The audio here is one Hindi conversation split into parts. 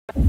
Hello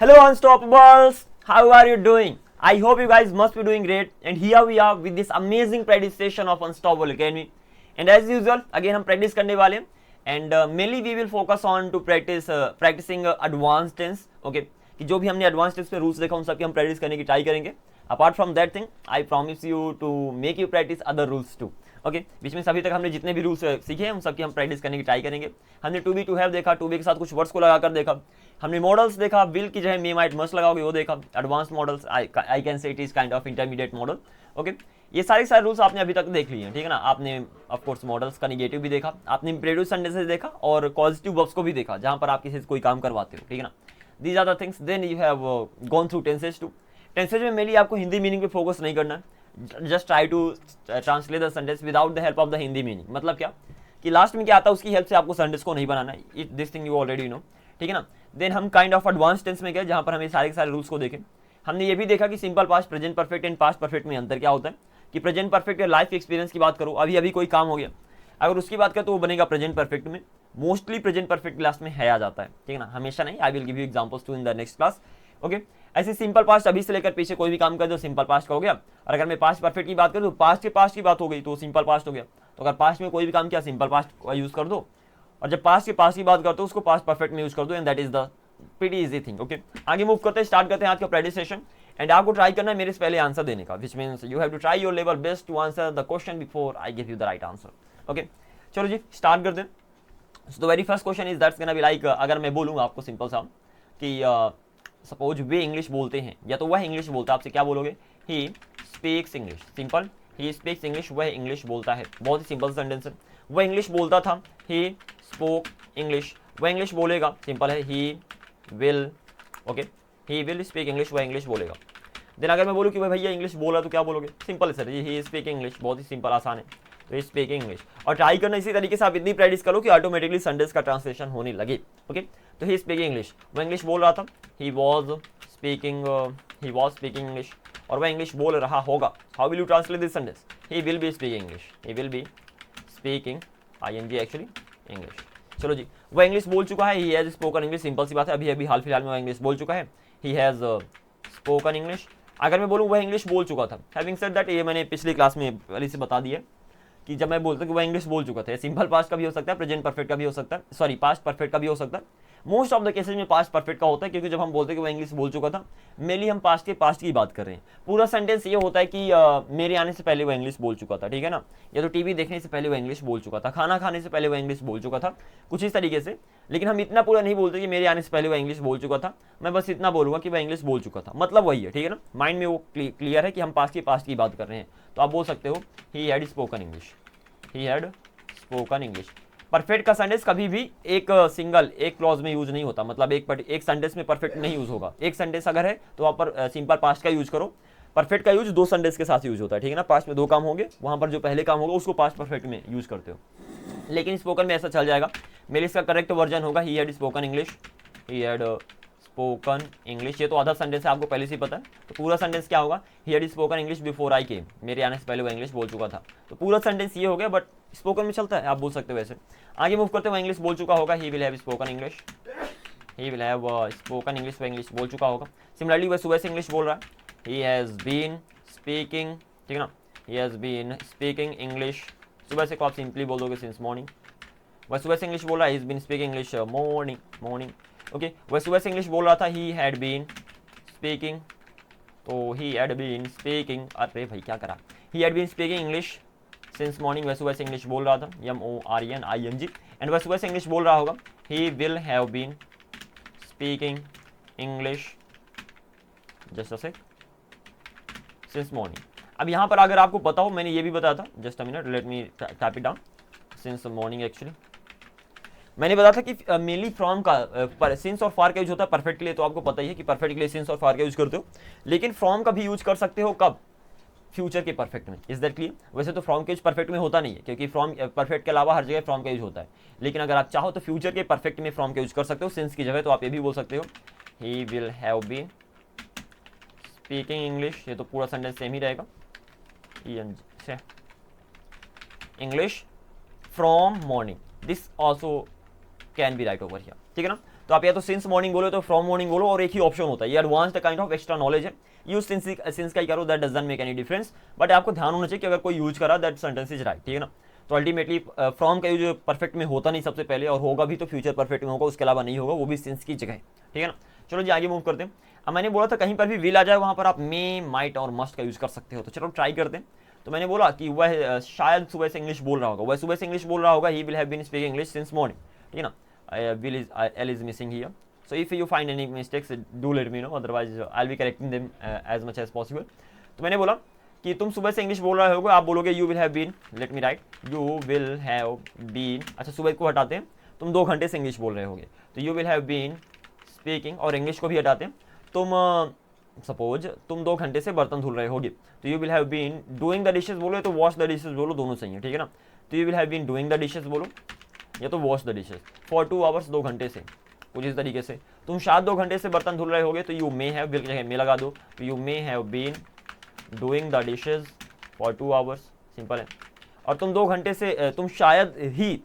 Unstoppables, how are you doing? I hope you guys must be doing great, and here we are with this amazing practice session of Unstoppable Academy. And as usual, again हम practice करने वाले हैं, and mainly we will focus on to practicing advanced tense. Okay, कि जो भी हमने advanced tense पे rules देखा उन सब की हम practice करने की try करेंगे. Apart from that thing, I promise you to make you practice other rules too. Okay बीच में सभी तक हमने जितने भी रूल्स सीखे हैं उन सब की हम प्रैक्टिस करने की ट्राई करेंगे. हमने टू बी टू हैव देखा, टू बी के साथ कुछ वर्ड्स को लगाकर देखा. हमने मॉडल्स देखा, विल की जो है मे माइट मस्ट लगाओगे वो देखा. Advance models I can say it is kind of intermediate model. Okay ये सारे रूल्स आपने अभी तक देख लिए हैं, ठीक है ना. आपने ऑफ कोर्स मॉडल्स का निगेटिव भी देखा, आपने इंपरेटिव सेंटेंसेस देखा और पॉजिटिव वर्ब्स को भी देखा जहां पर आप किसी से कोई काम करवाते हो, ठीक है ना. These are the things. Then you have gone through tenses too. Tenses में मेनली आपको हिंदी मीनिंग पे फोकस नहीं करना है. Just try to translate the sentence without the help of the Hindi meaning. मतलब क्या कि लास्ट में क्या आता है उसकी हेल्प से आपको सेंटेंस को नहीं बनाना है. This thing you already know, ठीक है ना. देन हम काइंड ऑफ एडवांस टेंस में गए जहां पर हमें सारे के सारे रूल्स को देखें. हमने ये भी देखा कि simple past, present perfect and past perfect में अंतर क्या होता है. कि प्रेजेंट परफेक्ट या लाइफ एक्सपीरियंस की बात करो, अभी अभी कोई काम हो गया, अगर उसकी बात करें तो वो बनेगा प्रेजेंट परफेक्ट में. मोस्टली प्रेजेंट परफेक्ट लास्ट में है आ जाता है, ठीक है ना. हमेशा नहीं. I will give you examples too in the next class. Okay ऐसे सिंपल पास्ट अभी से लेकर पीछे कोई भी काम कर दो सिंपल पास्ट का हो गया. और अगर मैं पास्ट परफेक्ट की बात करूँ तो पास्ट के पास्ट की बात हो गई तो सिंपल पास्ट हो गया. तो अगर पास्ट में कोई भी काम किया सिंपल पास्ट का यूज कर दो, और जब पास्ट के पास्ट की बात करते हो उसको पास्ट परफेक्ट में यूज कर दो. And that is the pretty easy thing. Okay आगे मूव करते हैं, स्टार्ट करते हैं आज का प्रैक्टिस सेशन. एंड आपको ट्राई करना है मेरे से पहले आंसर देने का, which means you have to try your level best to answer the question before I give you the right answer. Okay चलो जी स्टार्ट करते हैं. So the very first question is that's gonna be like, अगर मैं बोलूँगा आपको सिंपल सा कि सपोज वे इंग्लिश बोलते हैं या तो वह इंग्लिश बोलता है, आपसे क्या बोलोगे. He speaks English. Simple. He speaks English, वह इंग्लिश बोलता है. बहुत ही सिंपल सेंटेंस है. वह इंग्लिश बोलता था. He spoke English. वह इंग्लिश बोलेगा. सिंपल है. He will. Okay he will speak English, वह इंग्लिश बोलेगा. देन अगर मैं बोलूँ कि भाई भैया इंग्लिश बोला तो क्या बोलोगे. सिंपल है सर, ही स्पीक इंग्लिश. बहुत ही सिंपल आसान है. तो ही स्पीक इंग्लिश. और ट्राई करना इसी तरीके से आप इतनी प्रैक्टिस करो कि ऑटोमेटिकली सेंटेंस का ट्रांसलेशन होने लगे. ओके तो ही स्पीक इंग्लिश, वह इंग्लिश बोल रहा था. He was speaking English. और वह इंग्लिश बोल रहा होगा. How will you translate this sentence. He will be speaking English. He will be speaking ING actually English. चलो जी वह इंग्लिश बोल चुका है. He has spoken English. Simple सी बात है, अभी अभी हाल फिलहाल में वह इंग्लिश बोल चुका है. He has spoken English. अगर मैं बोलूँ वह इंग्लिश बोल चुका था, हैविंग सेड दैट, ये मैंने पिछली क्लास में पहले से बता दिया कि जब मैं बोलता हूँ कि वह इंग्लिश बोल चुका था, सिंपल पास्ट का भी हो सकता है, प्रेजेंट परफेक्ट का भी हो सकता है, सॉरी पास्ट परफेक्ट का भी हो सकता है. मोस्ट ऑफ द केसेज में पास्ट परफेक्ट का होता है, क्योंकि जब हम बोलते हैं कि वह इंग्लिश बोल चुका था, मेनली हम पास्ट के पास्ट की बात कर रहे हैं. पूरा सेंटेंस ये होता है कि मेरे आने से पहले वह इंग्लिश बोल चुका था, ठीक है ना. या तो टीवी देखने से पहले वह इंग्लिश बोल चुका था, खाना खाने से पहले वह इंग्लिश बोल चुका था, कुछ इस तरीके से. लेकिन हम इतना पूरा नहीं बोलते कि मेरे आने से पहले वह इंग्लिश बोल चुका था. मैं बस इतना बोलूँगा कि वह इंग्लिश बोल चुका था, मतलब वही है, ठीक है ना. माइंड में वो क्लियर है कि हम पास्ट की बात कर रहे हैं. तो आप बोल सकते हो ही had spoken English. He had spoken English. Perfect का सेंटेंस कभी भी एक क्लॉज में यूज नहीं होता. मतलब एक सेंटेंस में परफेक्ट नहीं यूज होगा. एक सेंटेंस अगर है तो वहाँ पर सिंपल पास्ट का यूज करो. परफेक्ट का यूज दो सेंटेंस के साथ यूज होता है, ठीक है ना. पास्ट में दो काम होंगे, वहाँ पर जो पहले काम होगा उसको पास्ट परफेक्ट में यूज करते हो. लेकिन स्पोकन में ऐसा चल जाएगा. मेरे इसका करेक्ट वर्जन होगा he had spoken English. He had spoken English. ये तो आधा सेंटेंस है, आपको पहले से ही पता है. तो पूरा सेंटेंस क्या होगा. He had spoken English before I came. मेरे आने से पहले वो इंग्लिश बोल चुका था. तो पूरा सेंटेंस ये हो गया, बट स्पोकन में चलता है, आप बोल सकते हो वैसे. आगे मूव करते हुए इंग्लिश बोल चुका होगा. He will have spoken English. He will have spoken English, वह इंग्लिश बोल चुका होगा. सिमिलरली वह सुबह से इंग्लिश बोल रहा है. ही हैज़ बीन स्पीकिंग, ठीक है ना. He has been speaking English. सुबह से को आप सिंपली बोल दोगे सिंस मॉर्निंग. वह सुबह से इंग्लिश बोल रहा है. He is been speaking English morning. Okay वह सुबह से इंग्लिश बोल रहा था. He had been speaking. तो ही हैड बीन स्पीकिंग, अरे भाई क्या करा. He had been speaking English since morning. वह सुबह से इंग्लिश बोल रहा था. MORNING. एंड वह सुबह से इंग्लिश बोल रहा होगा. He will have been speaking English just a sec since morning. अब यहाँ पर अगर आपको पता हो, मैंने ये भी बताया था, just a minute, let me type it down. Since morning actually मैंने बताया था कि मेनली फ्रॉम का सिंस और फार का यूज होता है परफेक्ट के लिए. तो आपको पता ही है कि परफेक्ट के लिए सिंस और फार का यूज करते हो. लेकिन फ्रॉम का भी यूज कर सकते हो. कब. फ्यूचर के परफेक्ट में. Is that clear. वैसे तो फ्रॉम का यूज परफेक्ट में होता नहीं है, क्योंकि फ्रॉम परफेक्ट के अलावा हर जगह फ्रॉम का यूज होता है. लेकिन अगर आप चाहो तो फ्यूचर के परफेक्ट में फ्रॉम का यूज कर सकते हो सिंस की जगह. तो आप ये भी बोल सकते हो he will have been speaking English. ये तो पूरा सेंटेंस सेम ही रहेगा. English from morning. This also can be write over here, ठीक है ना। तो आप या तो सिंस मॉर्निंग बोलो तो फ्रॉम मॉर्निंग बोलो, और एक ही ऑप्शन होता है, ये advanced kind of extra knowledge है। यूज सिंस का ही करो, that doesn't make any difference, but आपको ध्यान होना चाहिए कि अगर कोई यूज करा दैट सेंटेंस इज राइट, ठीक है ना। तो अल्टीमेटली फ्रॉम का यूज परफेक्ट में होता नहीं सबसे पहले, और होगा भी तो फ्यूचर परफेक्ट में होगा, उसके अलावा नहीं होगा, वो भी सिंस की जगह, ठीक है ना। चलो जी आगे मूव करते हैं। अब मैंने बोला था कहीं पर भी विल आ जाए वहां पर आप मे, माइट और मस्ट का यूज कर सकते हो, तो चलो ट्राई करते हैं। तो मैंने बोला कि वह शायद सुबह से इंग्लिश बोल रहा होगा, वह सुबह से इंग्लिश बोल रहा होगा, he will have been speaking English since morning, ठीक है ना। Will is L is missing here, so if you find any mistakes do let me know, otherwise I'll be correcting them as much as possible। तो मैंने बोला कि तुम सुबह से इंग्लिश बोल रहे होगे, आप बोलोगे you will have been, let me write you will have been, अच्छा सुबह को हटाते हैं, तुम 2 घंटे से इंग्लिश बोल रहे होगे, तो you will have been speaking, और इंग्लिश को भी हटाते हैं, तुम सपोज तुम 2 घंटे से बर्तन धुल रहे होगे, तो you will have been doing the dishes बोलो, तो wash the dishes बोलो, दोनों सही है, ठीक है ना। तो you will have been doing the dishes बोलो, या तो wash the dishes for 2 hours, 2 घंटे से, कुछ इस तरीके से। तुम शायद 2 घंटे से बर्तन धुल रहे होगे, तो यू मे हैव, बिल की जगह मे लगा दो, तो you may have been doing the dishes for 2 hours, simple है। और तुम 2 घंटे से, तुम शायद ही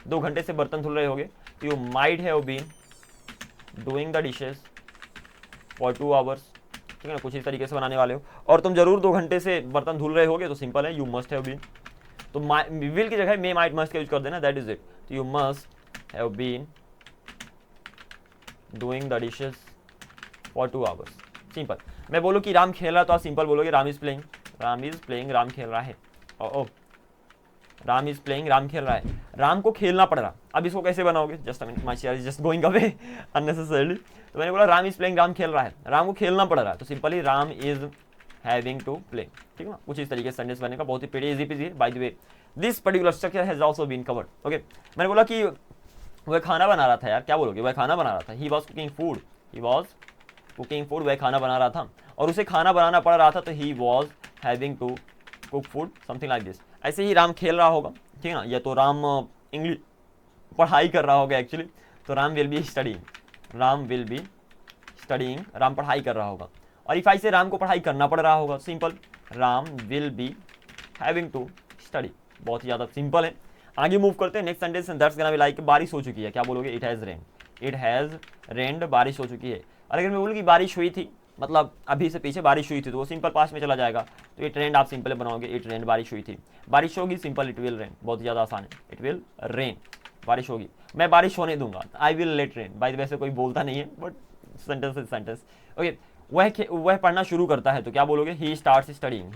2 घंटे से बर्तन धुल रहे होगे, तो you might have been doing the dishes for 2 hours, ठीक है ना, कुछ इस तरीके से बनाने वाले हो। और तुम जरूर 2 घंटे से बर्तन धुल रहे होगे, तो सिंपल है, यू मस्ट हैव बीन, तो विल की जगह मे, माइट, मस्ट का यूज कर देना, दैट इज इट। तो you must have been doing the dishes for 2 hours, simple. मैं बोलूँ कि राम खेल रहा है, तो आप सिंपल बोलोगे राम इज प्लेइंग, राम खेल रहा है, ओ राम इज प्लेइंग, राम खेल रहा है, राम को खेलना पड़ रहा। अब इसको कैसे बनाओगे, just a minute, my chair is just going away unnecessarily. तो मैंने बोला राम इज प्लेइंग, राम खेल रहा है, राम को खेलना पड़ रहा है, तो simply Ram is having to play, ठीक है ना। कुछ इस तरीके से सेंटेंस बनेगा, बहुत ही पेड़ी इजी पीजी है। By the way this particular structure has also been covered, okay. मैंने बोला कि वह खाना बना रहा था, यार क्या बोलोगे, वह खाना बना रहा था, ही वॉज कुकिंग फूड, वह खाना बना रहा था, और उसे खाना बनाना पड़ रहा था, तो he was having to cook food, something like this. ऐसे ही राम खेल रहा होगा, ठीक है ना, या तो राम इंग्लिश पढ़ाई कर रहा होगा एक्चुअली, तो Ram will B studying, Ram पढ़ाई कर रहा होगा। और इफ आई से राम को पढ़ाई करना पड़ रहा होगा, simple, Ram will be having to study, बहुत ही ज़्यादा सिंपल है। आगे मूव करते हैं, next sentence, that's gonna be like, बारिश हो चुकी है, क्या बोलोगे, इट हैज़ रेन्ड, बारिश हो चुकी है। और अगर मैं बोलूँ कि बारिश हुई थी, मतलब अभी से पीछे बारिश हुई थी, तो वो सिंपल पास्ट में चला जाएगा, तो इट रेन्ड आप सिंपल बनाओगे, इट रेन्ड, बारिश हुई थी, बारिश होगी, सिंपल इट विल रेन, बहुत ही ज़्यादा आसान है, इट विल रेन, बारिश होगी, मैं बारिश होने दूंगा, I will let rain, bye the वे से कोई बोलता नहीं है, but sentence is sentence, okay. वह पढ़ना शुरू करता है, तो क्या बोलोगे, ही स्टार्ट्स स्टडीइंग,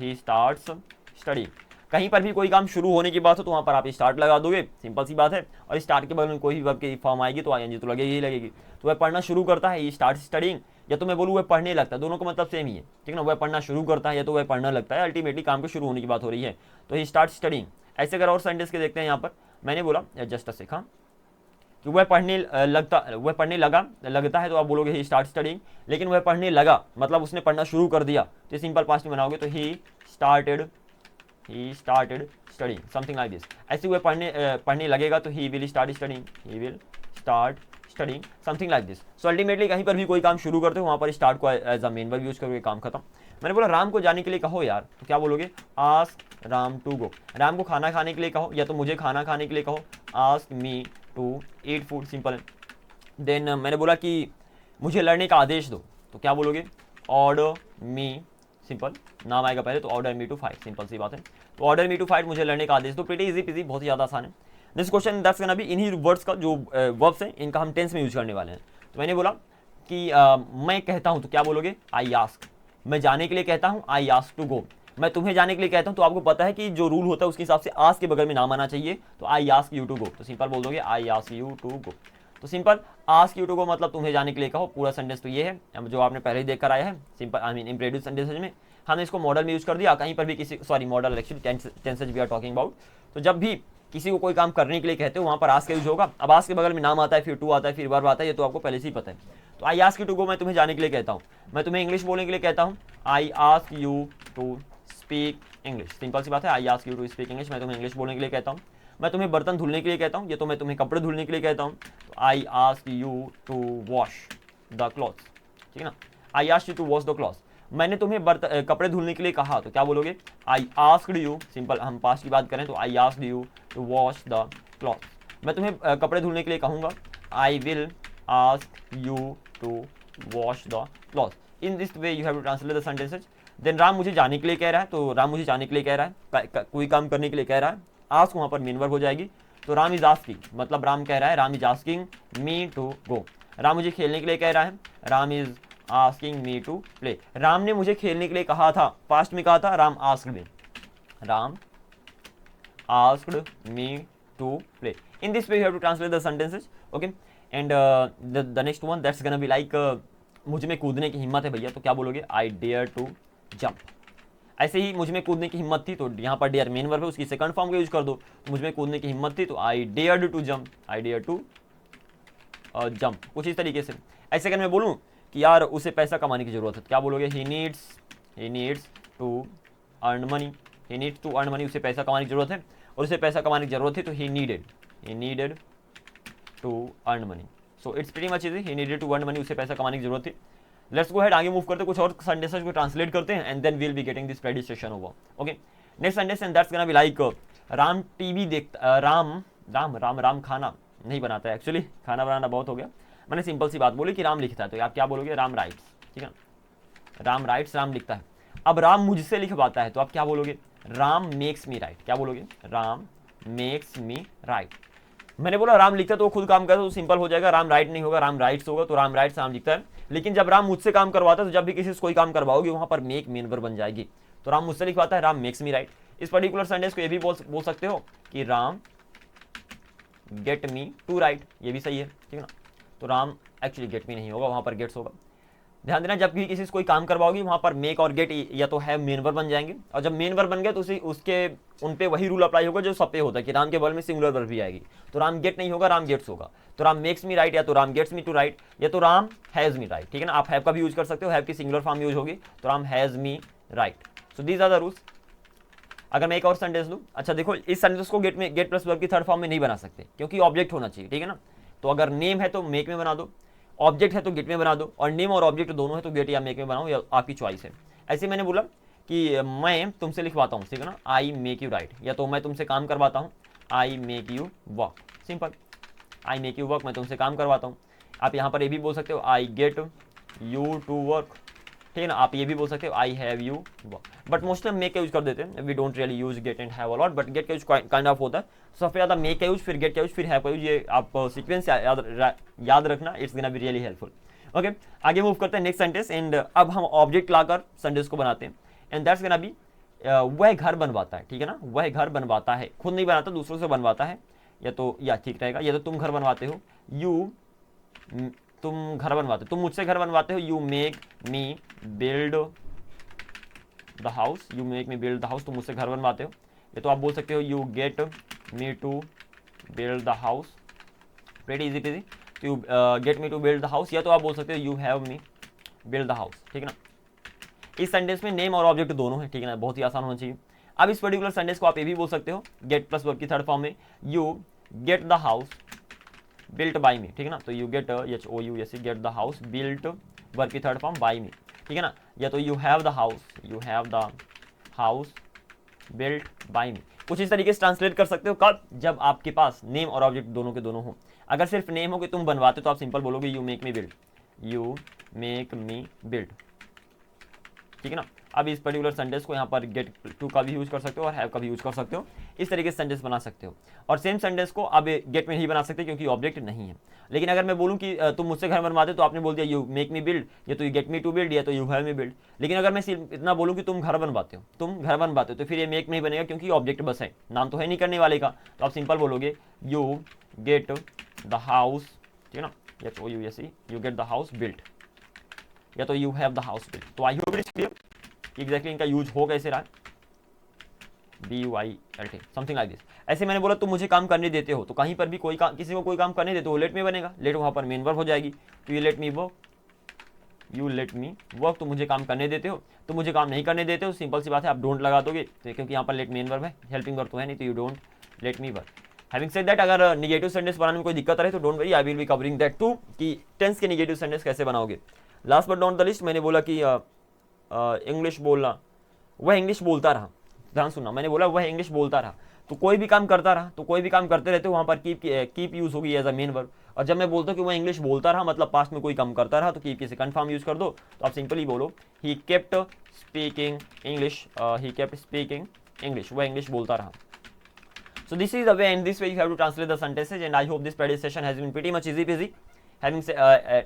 कहीं पर भी कोई काम शुरू होने की बात हो, तो वहाँ पर आप स्टार्ट लगा दोगे, सिंपल सी बात है। और स्टार्ट के बगल में कोई भी वर्ब की फॉर्म आएगी, तो आईएनजी तो लगेगी ही लगेगी। तो वह पढ़ना शुरू करता है, ही स्टार्ट्स स्टडीइंग, या तो मैं बोलूँ वह पढ़ने लगता है, दोनों का मतलब सेम ही है, ठीक है ना। वह पढ़ना शुरू करता है, या तो वह पढ़ना लगता है, अल्टीमेटली काम के शुरू होने की बात हो रही है, तो ही स्टार्ट स्टडीइंग। ऐसे अगर और सेंटेंस के देखते हैं, यहाँ पर मैंने बोला जस्ट सीखा कि वह पढ़ने लगता है, तो आप बोलोगे ही स्टार्ट स्टडीइंग। लेकिन वह पढ़ने लगा मतलब उसने पढ़ना शुरू कर दिया, तो सिंपल पास्ट में बनाओगे, तो he started studying, something like this. ऐसे वह पढ़ने लगेगा, तो he will start studying, something like this. So ultimately कहीं पर भी कोई काम शुरू करते हो, वहाँ पर स्टार्ट को as a main verb use करके काम खत्म। मैंने बोला राम को जाने के लिए कहो यार, तो क्या बोलोगे, ask Ram to go, Ram को खाना खाने के लिए कहो, या तो मुझे खाना खाने के लिए कहो, ask me to eat food, simple है। देन मैंने बोला कि मुझे लड़ने का आदेश दो, तो क्या बोलोगे, ऑर्डर मी, सिंपल, नाम आएगा पहले, तो order me to fight, simple सी बात है। तो ऑर्डर मी टू फाइट, मुझे लड़ने का आदेश दो, प्रीटी इजी पीजी, बहुत ही ज़्यादा आसान है। Next question, that's gonna B, इन्हीं वर्ड्स का जो वर्ब्स हैं, इनका हम टेंस में यूज करने वाले हैं। तो मैंने बोला कि मैं कहता हूँ, तो क्या बोलोगे, आई आस्क, मैं जाने के लिए कहता हूँ, आई आस्क टू गो, मैं तुम्हें जाने के लिए कहता हूँ, तो आपको पता है कि जो रूल होता है उसके हिसाब से आस्क के बगल में नाम आना चाहिए, तो I ask you to go, तो सिंपल बोल दोगे I ask you to go. तो simple ask you to go मतलब तुम्हें जाने के लिए कहो, पूरा सेंटेंस तो ये है जो आपने पहले ही देख कर आया है, simple I mean imperative sentence में हमने इसको मॉडल में यूज कर दिया। कहीं पर भी किसी, sorry modal actually tenses we are talking about, तो जब भी किसी को कोई काम करने के लिए कहते हो, वहाँ पर आस्क का यूज होगा। अब आस्क के बगल में नाम आता है, फिर टू आता है, फिर वर्ब आता है, ये तो आपको पहले से ही पता है। तो I ask you to go, मैं तुम्हें जाने के लिए कहता हूँ, मैं तुम्हें इंग्लिश बोलने के लिए कहता हूँ, I ask you to speak English, simple सी बात है, I ask you to speak English, मैं तुम्हें इंग्लिश बोलने के लिए कहता हूँ। मैं तुम्हें बर्तन धुलने के लिए कहता हूँ, ये तो मैं तुम्हें कपड़े धुलने के लिए कहता हूँ, तो I ask you to wash the clothes, ठीक है ना, I ask you to wash the clothes. मैंने तुम्हें कपड़े धुलने के लिए कहा, तो क्या बोलोगे, आई आस्क्ड यू, सिंपल हम पास्ट की बात करें तो I asked you to wash the cloth. मैं तुम्हें कपड़े धुलने के लिए कहूँगा, I will ask you to wash the cloth. In this way you have to translate the sentences. देन राम मुझे जाने के लिए कह रहा है, तो राम मुझे जाने के लिए कह रहा है, कोई काम करने के लिए कह रहा है। आस्क वहाँ पर मेन वर्ब हो जाएगी, तो राम इज आस्किंग, मतलब राम कह रहा है, Ram is asking me to go. Ram मुझे खेलने के लिए कह रहा है, Ram is asking me to play. Ram ने मुझे खेलने के लिए कहा था, पास्ट में कहा था, Ram asked me, Ram asked me to play. In this way you have to translate the sentences, okay? And the next one that's gonna be like मुझ में कूदने की हिम्मत है भैया, तो क्या बोलोगे, I dare to jump। ऐसे ही मुझ में कूदने की हिम्मत थी, तो यहाँ पर डेयर मेन वर्ब है, उसकी सेकंड फॉर्म का यूज कर दो, तो मुझ में कूदने की हिम्मत थी, तो I dared to jump, I dare to jump। कुछ इस तरीके से। ऐसे अगर मैं बोलूँ कि यार उसे पैसा कमाने की जरूरत है, तो क्या बोलोगे, he needs to earn money, he needs to earn money, उसे पैसा कमाने की जरूरत है, और उसे पैसा कमाने की जरूरत थी, तो he needed to earn money। So it's pretty much easy, he needed to earn money, उसे पैसा कमाने की जरूरत थी। Let's go ahead, आगे मूव करते, कुछ और सेंटेंसेस को ट्रांसलेट करते हैं, and then we'll be getting this practice session over, okay? Next sentence and that's gonna be like Ram TV देखता, राम खाना नहीं बनाता है, एक्चुअली खाना बनाना बहुत हो गया, मैंने सिंपल सी बात बोली कि राम लिखता है, तो आप क्या बोलोगे, राम राइट्स, ठीक है, राम राइट्स, राम लिखता है। अब राम मुझसे लिखवाता है, तो आप क्या बोलोगे, राम मेक्स मी राइट। क्या बोलोगे, राम मेक्स मी राइट। मैंने बोला राम लिखता है तो वो खुद काम करता है, तो सिंपल हो जाएगा, राम राइट नहीं होगा, राम राइट्स होगा, तो राम राइट्स राम लिखता है। लेकिन जब राम मुझसे काम करवाता है, तो जब भी किसी से कोई काम करवाओगे वहां पर मेक मेन वर्ब बन जाएगी, तो राम मुझसे लिखवाता है, राम मेक्स मी राइट। इस पर्टिकुलर सेंटेंस को ये भी बोल सकते हो कि Ram get me to write, ये भी सही है, ठीक है ना। तो राम एक्चुअली गेट मी नहीं होगा, वहां पर गेट्स होगा। ध्यान देना, जब भी किसी से कोई काम करवाओगी वहां पर मेक और गेट या तो है मेन वर्ब बन जाएंगे, और जब मेन वर्ब बन गए तो उसके उन पे वही रूल अप्लाई होगा जो सब पे होता है कि राम के बगल में सिंगुलर वर्ब भी आएगी, तो राम गेट नहीं होगा, राम गेट्स होगा। तो राम मेक्स मी राइट, या तो Ram gets me to write, या तो राम हैज मी राइट, ठीक है ना। आप हैव का भी यूज कर सकते हो, हैव की सिंगुलर फॉर्म यूज होगी, तो Ram has me write. So these are the rules. अगर मैं एक और सेंटेंस लूँ, अच्छा देखो, इस सेंटेंस को गेट प्लस वर्ब की थर्ड फॉर्म में नहीं बना सकते, क्योंकि ऑब्जेक्ट होना चाहिए, ठीक है ना। तो अगर नेम है तो मेक में बना दो, ऑब्जेक्ट है तो गेट में बना दो, और नेम और ऑब्जेक्ट दोनों है तो गेट या मेक में बनाओ, या आपकी चॉइस है। ऐसे मैंने बोला कि मैं तुमसे लिखवाता हूँ, ठीक है ना, आई मेक यू राइट, या तो मैं तुमसे काम करवाता हूँ, I make you work, simple, I make you work, मैं तुमसे काम करवाता हूँ। आप यहाँ पर ये भी बोल सकते हो, I get you to work, ठीक है ना। आप ये भी बोल सकते हो, I have you work, but mostly हम मेक का यूज कर देते हैं, we don't really use get and have a lot, but get का यूज काइंड ऑफ होता है। सबसे ज़्यादा मेक का यूज, फिर गेट का यूज, फिर हैव का यूज, ये आप सीक्वेंस याद रखना, it's gonna be really helpful. Okay, आगे मूव करते हैं नेक्स्ट सेंटेंस, एंड अब हम ऑब्जेक्ट लाकर सेंटेंस को बनाते हैं, एंड दैट्स गोना बी वह घर बनवाता है, ठीक है ना, वह घर बनवाता है, खुद नहीं बनाता, दूसरों से बनवाता है, या तो या ठीक रहेगा, या तो तुम घर बनवाते हो, तुम घर बनवाते हो, तुम मुझसे घर बनवाते हो, you make me build the house, you make me build the house, तुम मुझसे घर बनवाते हो, या तो आप बोल सकते हो, you get me to build the house, pretty easy peasy, you get me to build the house, या तो आप बोल सकते हो, you have me build the house, ठीक है ना। इस सेंटेंस में नेम और ऑब्जेक्ट दोनों है, ठीक है ना, बहुत ही आसान होना चाहिए। अब इस पर्टिकुलर सेंटेंस को आप ये भी बोल सकते हो, गेट प्लस वर्ब की थर्ड फॉर्म में, you get the house built by me, ठीक है ना, तो you get HOUSE get the house built verb की थर्ड फॉर्म बाई मी, ठीक है ना, या तो you have the house built by me. कुछ इस तरीके से ट्रांसलेट कर सकते हो, कब, जब आपके पास नेम और ऑब्जेक्ट दोनों के दोनों हो। अगर सिर्फ नेम हो कि तुम बनवाते हो, तो आप सिंपल बोलोगे, you make me build, you make me build, ठीक है ना। अब इस पर्टिकुलर सेंटेंस को यहाँ पर गेट टू का भी यूज कर सकते हो और हैव का भी यूज कर सकते हो, इस तरीके से सेंटेंस बना सकते हो। और सेम सेंटेंस को अब गेट में नहीं बना सकते क्योंकि ऑब्जेक्ट नहीं है। लेकिन अगर मैं बोलूँ कि तुम मुझसे घर बनवाते, तो आपने बोल दिया यू मेक मी बिल्ड, या तो you get me to build, या तो यू हैव मी बिल्ड। लेकिन अगर मैं सिर्फ इतना बोलूँ कि तुम घर बनवाते हो, तो फिर ये मेक नहीं बनेगा, क्योंकि ऑब्जेक्ट बस है, नाम तो है नहीं करने वाले का। तो आप सिंपल बोलोगे, यू गेट द हाउस, ठीक है ना, HOUSE you get the house built, या तो you have the house built. तो I hope it's clear exactly इनका यूज हो कैसे रहा है, BUILT समथिंग लाइक दिस। ऐसे मैंने बोला तुम मुझे काम करने देते हो, तो कहीं पर भी किसी को कोई काम करने देते हो, लेट में बनेगा, लेट वहां पर मेन वर्ब हो जाएगी, तो यू लेट मी वर्क, तुम मुझे काम करने देते हो, तुम मुझे काम नहीं करने देते हो, सिंपल सी बात है, आप डोंट लगा दोगे, तो क्योंकि यहाँ पर लेट मेन वर्ब है, हेल्पिंग वर्ब तो है नहीं, तो you don't let me work. Having said that, अगर निगेटिव सेंटेंस बनाने में कोई दिक्कत रहे तो don't worry, I will be covering that too, कि टेंस के निगेटिव सेंटेंस कैसे बनाओगे। Last but not the list, मैंने बोला कि इंग्लिश बोलना, वह इंग्लिश बोलता रहा, ध्यान सुनना, मैंने बोला वह इंग्लिश बोलता रहा, तो कोई भी काम करता रहा, तो कोई भी काम करते रहते हो वहाँ पर कीप यूज होगी एज अ मेन वर्ब। और जब मैं बोलता हूँ कि वो इंग्लिश बोलता रहा, मतलब पास्ट में कोई काम करता रहा, तो कीप के सेकंड फॉर्म यूज कर दो, तो आप सिंपली बोलो he kept speaking English, he kept speaking English, वह इंग्लिश बोलता रहा। So this is the way, and this way you have to translate the sentences, and I hope this practice session has been pretty much easy peasy. Having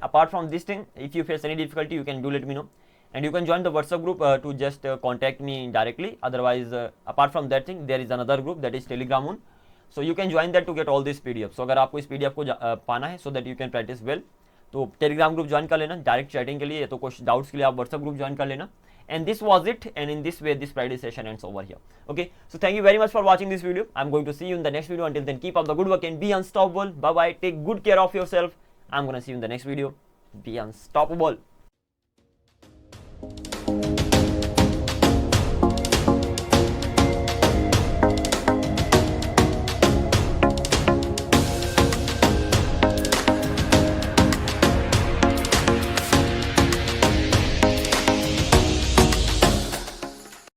apart from this thing, if you face any difficulty, you can do let me know, and you can join the WhatsApp group to just contact me directly. Otherwise, apart from that thing, there is another group that is Telegram one, so you can join that to get all these PDFs. So अगर आपको इस PDF को पाना है, so that you can practice well, तो टेलीग्राम ग्रुप ज्वाइन कर लेना डायरेक्ट चैटिंग के लिए, तो कुछ डाउट्स के लिए आप व्हाट्सएप ग्रुप ज्वाइन कर लेना। And this was it, and in this way this Friday session ends over here. Okay, so thank you very much for watching this video. I'm going to see you in the next video. Until then, keep up the good work and be unstoppable. Bye bye, take good care of yourself. I'm gonna see you in the next video. Be unstoppable.